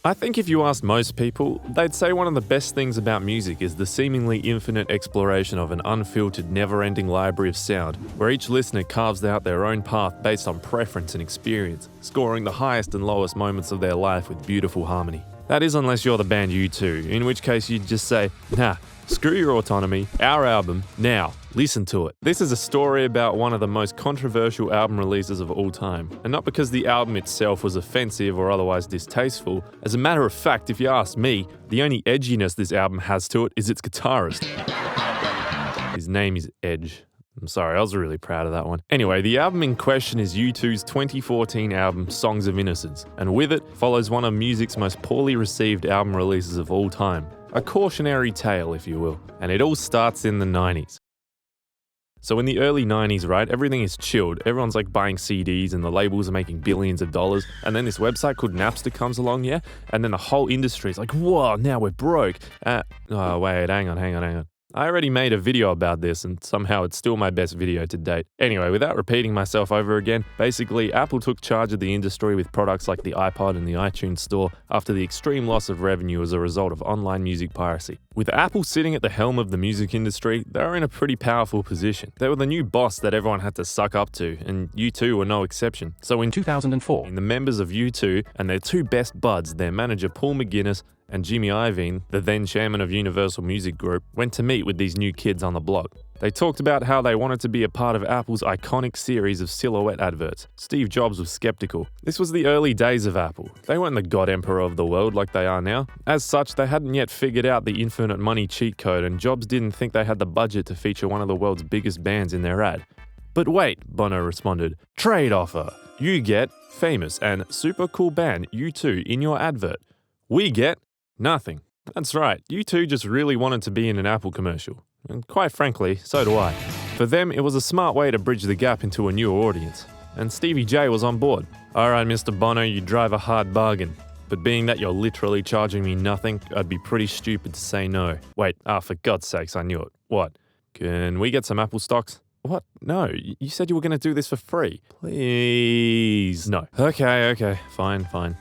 I think if you asked most people, they'd say one of the best things about music is the seemingly infinite exploration of an unfiltered, never-ending library of sound, where each listener carves out their own path based on preference and experience, scoring the highest and lowest moments of their life with beautiful harmony. That is unless you're the band U2, in which case you'd just say, nah, screw your autonomy, our album, now, listen to it. This is a story about one of the most controversial album releases of all time, and not because the album itself was offensive or otherwise distasteful. As a matter of fact, if you ask me, the only edginess this album has to it is its guitarist. His name is Edge. I'm sorry, I was really proud of that one. Anyway, the album in question is U2's 2014 album, Songs of Innocence, and with it follows one of music's most poorly received album releases of all time. A cautionary tale, if you will. And it all starts in the 90s. So in the early 90s, right, everything is chilled. Everyone's like buying CDs and the labels are making billions of dollars. And then this website called Napster comes along, yeah? And then the whole industry is like, whoa, now we're broke. Oh, wait, hang on. I already made a video about this and somehow it's still my best video to date. Anyway, without repeating myself over again, basically Apple took charge of the industry with products like the iPod and the iTunes Store after the extreme loss of revenue as a result of online music piracy. With Apple sitting at the helm of the music industry, they were in a pretty powerful position. They were the new boss that everyone had to suck up to, and U2 were no exception. So in 2004, the members of U2 and their two best buds, their manager Paul McGuinness and Jimmy Iovine, the then chairman of Universal Music Group, went to meet with these new kids on the block. They talked about how they wanted to be a part of Apple's iconic series of silhouette adverts. Steve Jobs was skeptical. This was the early days of Apple. They weren't the god emperor of the world like they are now. As such, they hadn't yet figured out the infinite money cheat code, and Jobs didn't think they had the budget to feature one of the world's biggest bands in their ad. But wait, Bono responded, trade offer. You get famous and super cool band U2 in your advert. We get nothing. That's right, U2 just really wanted to be in an Apple commercial. And quite frankly, so do I. For them, it was a smart way to bridge the gap into a newer audience. And Stevie J was on board. Alright, Mr. Bono, you drive a hard bargain. But being that you're literally charging me nothing, I'd be pretty stupid to say no. Wait, for God's sakes, I knew it. What? Can we get some Apple stocks? What? No, you said you were going to do this for free. Please. No. Okay, fine.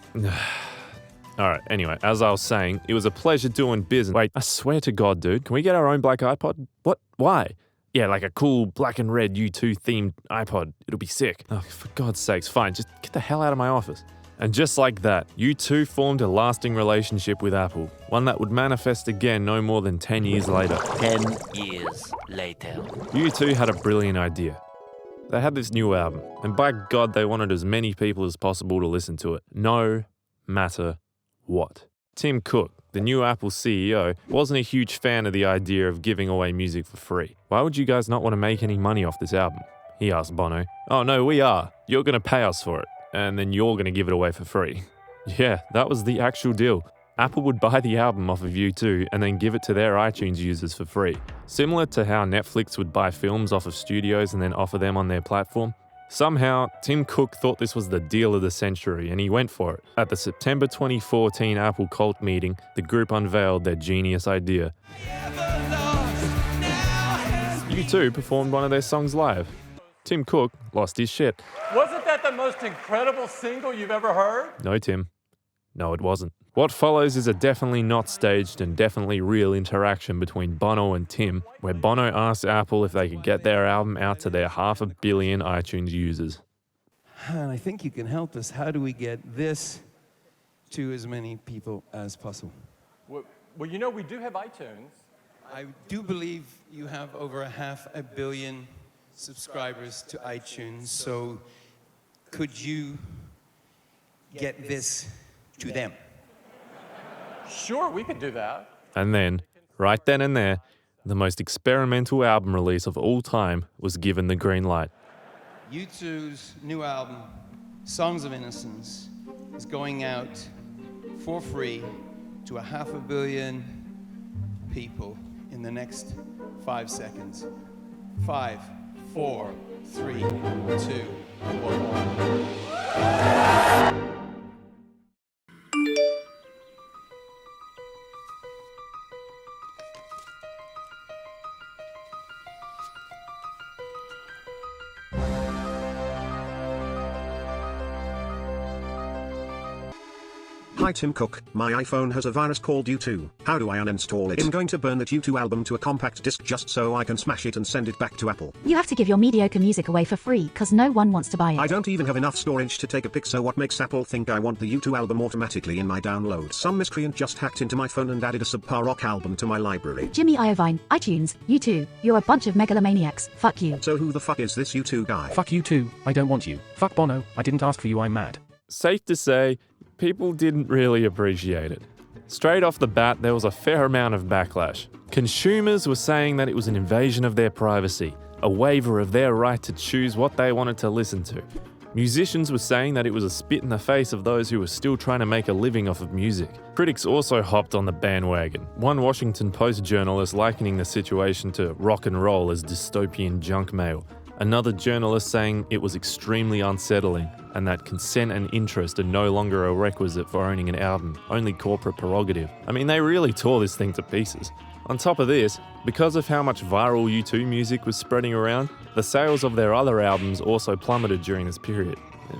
Alright, anyway, as I was saying, it was a pleasure doing business. Wait, I swear to God, dude, can we get our own black iPod? What? Why? Yeah, like a cool black and red U2 themed iPod. It'll be sick. Oh, for God's sakes, fine, just get the hell out of my office. And just like that, U2 formed a lasting relationship with Apple, one that would manifest again no more than 10 years later. 10 years later. U2 had a brilliant idea. They had this new album, and by God, they wanted as many people as possible to listen to it, no matter what. Tim Cook, the new Apple CEO, wasn't a huge fan of the idea of giving away music for free. Why would you guys not want to make any money off this album? He asked Bono. Oh no, we are. You're going to pay us for it, and then you're going to give it away for free. Yeah, that was the actual deal. Apple would buy the album off of U2 and then give it to their iTunes users for free. Similar to how Netflix would buy films off of studios and then offer them on their platform. Somehow, Tim Cook thought this was the deal of the century and he went for it. At the September 2014 Apple Cult meeting, the group unveiled their genius idea. U2 performed one of their songs live. Tim Cook lost his shit. Wasn't that the most incredible single you've ever heard? No, Tim. No, it wasn't. What follows is a definitely not staged and definitely real interaction between Bono and Tim, where Bono asked Apple if they could get their album out to their 500 million iTunes users. And I think you can help us. How do we get this to as many people as possible? Well, you know, we do have iTunes. I do believe you have over 500 million subscribers to iTunes, so could you get this to them? Sure, we could do that. And then, right then and there, the most experimental album release of all time was given the green light. U2's new album, Songs of Innocence, is going out for free to 500 million people in the next 5 seconds. 5, 4, 3, 2, 1. Hi Tim Cook, my iPhone has a virus called U2. How do I uninstall it? I'm going to burn that U2 album to a compact disc just so I can smash it and send it back to Apple. You have to give your mediocre music away for free cause no one wants to buy it. I don't even have enough storage to take a pic, so what makes Apple think I want the U2 album automatically in my downloads? Some miscreant just hacked into my phone and added a subpar rock album to my library. Jimmy Iovine, iTunes, you2, you're a bunch of megalomaniacs, fuck you. So who the fuck is this U2 guy? Fuck you too, I don't want you. Fuck Bono, I didn't ask for you, I'm mad. Safe to say, people didn't really appreciate it. Straight off the bat, there was a fair amount of backlash. Consumers were saying that it was an invasion of their privacy, a waiver of their right to choose what they wanted to listen to. Musicians were saying that it was a spit in the face of those who were still trying to make a living off of music. Critics also hopped on the bandwagon, one Washington Post journalist likening the situation to rock and roll as dystopian junk mail. Another journalist saying it was extremely unsettling and that consent and interest are no longer a requisite for owning an album, only corporate prerogative. I mean, they really tore this thing to pieces. On top of this, because of how much viral U2 music was spreading around, the sales of their other albums also plummeted during this period.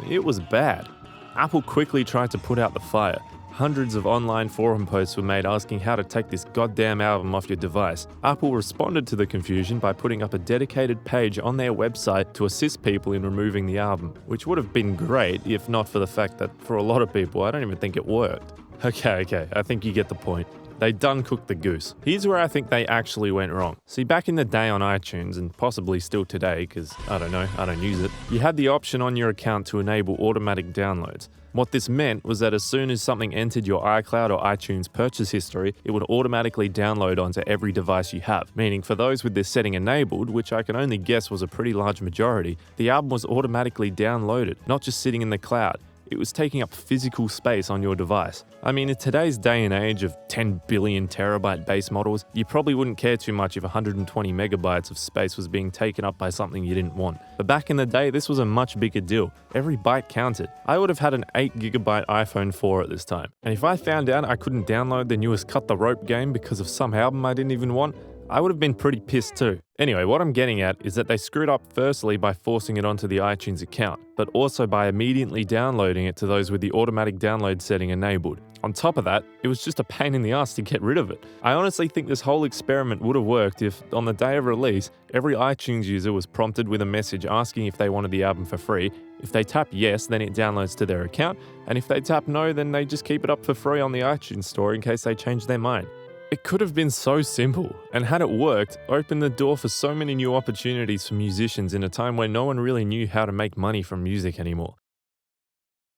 It was bad. Apple quickly tried to put out the fire. Hundreds of online forum posts were made asking how to take this goddamn album off your device. Apple responded to the confusion by putting up a dedicated page on their website to assist people in removing the album, which would have been great if not for the fact that for a lot of people, I don't even think it worked. Okay, I think you get the point. They done cooked the goose. Here's where I think they actually went wrong. See, back in the day on iTunes, and possibly still today, because I don't know, I don't use it, you had the option on your account to enable automatic downloads. What this meant was that as soon as something entered your iCloud or iTunes purchase history, it would automatically download onto every device you have. Meaning for those with this setting enabled, which I can only guess was a pretty large majority, the album was automatically downloaded, not just sitting in the cloud. It was taking up physical space on your device. I mean, in today's day and age of 10 billion terabyte base models, you probably wouldn't care too much if 120 megabytes of space was being taken up by something you didn't want. But back in the day, this was a much bigger deal. Every byte counted. I would have had an 8 gigabyte iPhone 4 at this time. And if I found out I couldn't download the newest Cut the Rope game because of some album I didn't even want, I would have been pretty pissed too. Anyway, what I'm getting at is that they screwed up firstly by forcing it onto the iTunes account, but also by immediately downloading it to those with the automatic download setting enabled. On top of that, it was just a pain in the ass to get rid of it. I honestly think this whole experiment would have worked if, on the day of release, every iTunes user was prompted with a message asking if they wanted the album for free. If they tap yes, then it downloads to their account, and if they tap no, then they just keep it up for free on the iTunes store in case they change their mind. It could have been so simple, and had it worked, opened the door for so many new opportunities for musicians in a time where no one really knew how to make money from music anymore.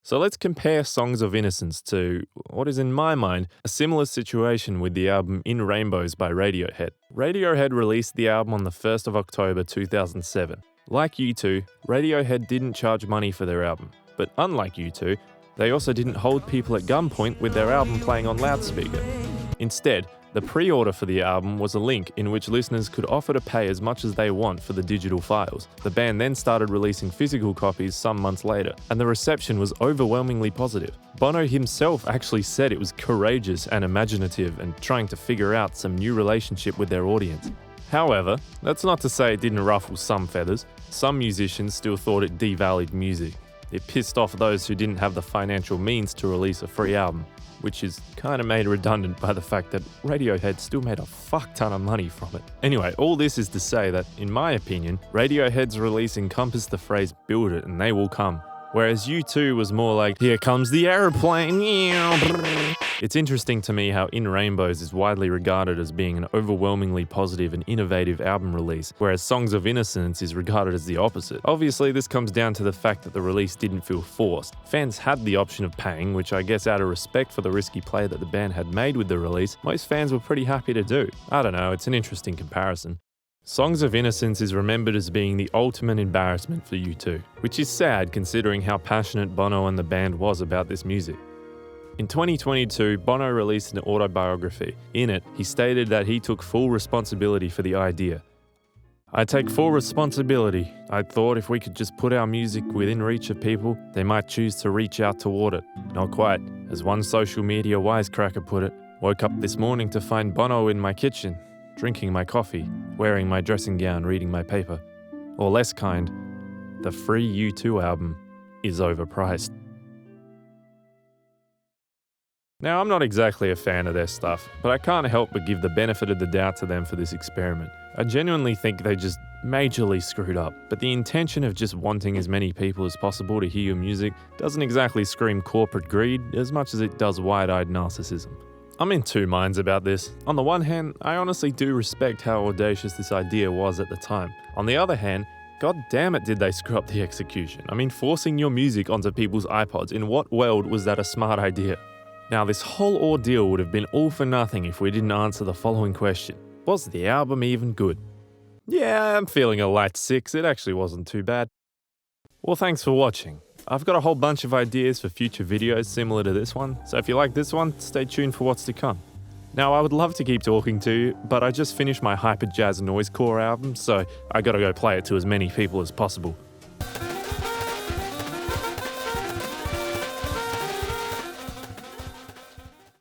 So let's compare Songs of Innocence to what is in my mind a similar situation with the album In Rainbows by Radiohead. Radiohead released the album on the 1st of October 2007. Like U2, Radiohead didn't charge money for their album, but unlike U2, they also didn't hold people at gunpoint with their album playing on loudspeaker. Instead, the pre-order for the album was a link in which listeners could offer to pay as much as they want for the digital files. The band then started releasing physical copies some months later, and the reception was overwhelmingly positive. Bono himself actually said it was courageous and imaginative and trying to figure out some new relationship with their audience. However, that's not to say it didn't ruffle some feathers. Some musicians still thought it devalued music. It pissed off those who didn't have the financial means to release a free album, which is kind of made redundant by the fact that Radiohead still made a fuck ton of money from it. Anyway, all this is to say that, in my opinion, Radiohead's release encompassed the phrase "build it and they will come," whereas U2 was more like, "Here comes the aeroplane." It's interesting to me how In Rainbows is widely regarded as being an overwhelmingly positive and innovative album release, whereas Songs of Innocence is regarded as the opposite. Obviously, this comes down to the fact that the release didn't feel forced. Fans had the option of paying, which I guess out of respect for the risky play that the band had made with the release, most fans were pretty happy to do. I don't know, it's an interesting comparison. Songs of Innocence is remembered as being the ultimate embarrassment for U2, which is sad considering how passionate Bono and the band was about this music. In 2022, Bono released an autobiography. In it, he stated that he took full responsibility for the idea. "I take full responsibility. I thought if we could just put our music within reach of people, they might choose to reach out toward it. Not quite. As one social media wisecracker put it, woke up this morning to find Bono in my kitchen, drinking my coffee, wearing my dressing gown, reading my paper. Or less kind, the free U2 album is overpriced." Now, I'm not exactly a fan of their stuff, but I can't help but give the benefit of the doubt to them for this experiment. I genuinely think they just majorly screwed up, but the intention of just wanting as many people as possible to hear your music doesn't exactly scream corporate greed as much as it does wide-eyed narcissism. I'm in two minds about this. On the one hand, I honestly do respect how audacious this idea was at the time. On the other hand, god damn it did they screw up the execution. I mean, forcing your music onto people's iPods, in what world was that a smart idea? Now, this whole ordeal would have been all for nothing if we didn't answer the following question. Was the album even good? Yeah, I'm feeling a light 6, it actually wasn't too bad. Well, thanks for watching. I've got a whole bunch of ideas for future videos similar to this one, so if you like this one, stay tuned for what's to come. Now, I would love to keep talking to you, but I just finished my Hyper Jazz Noisecore album, so I gotta go play it to as many people as possible.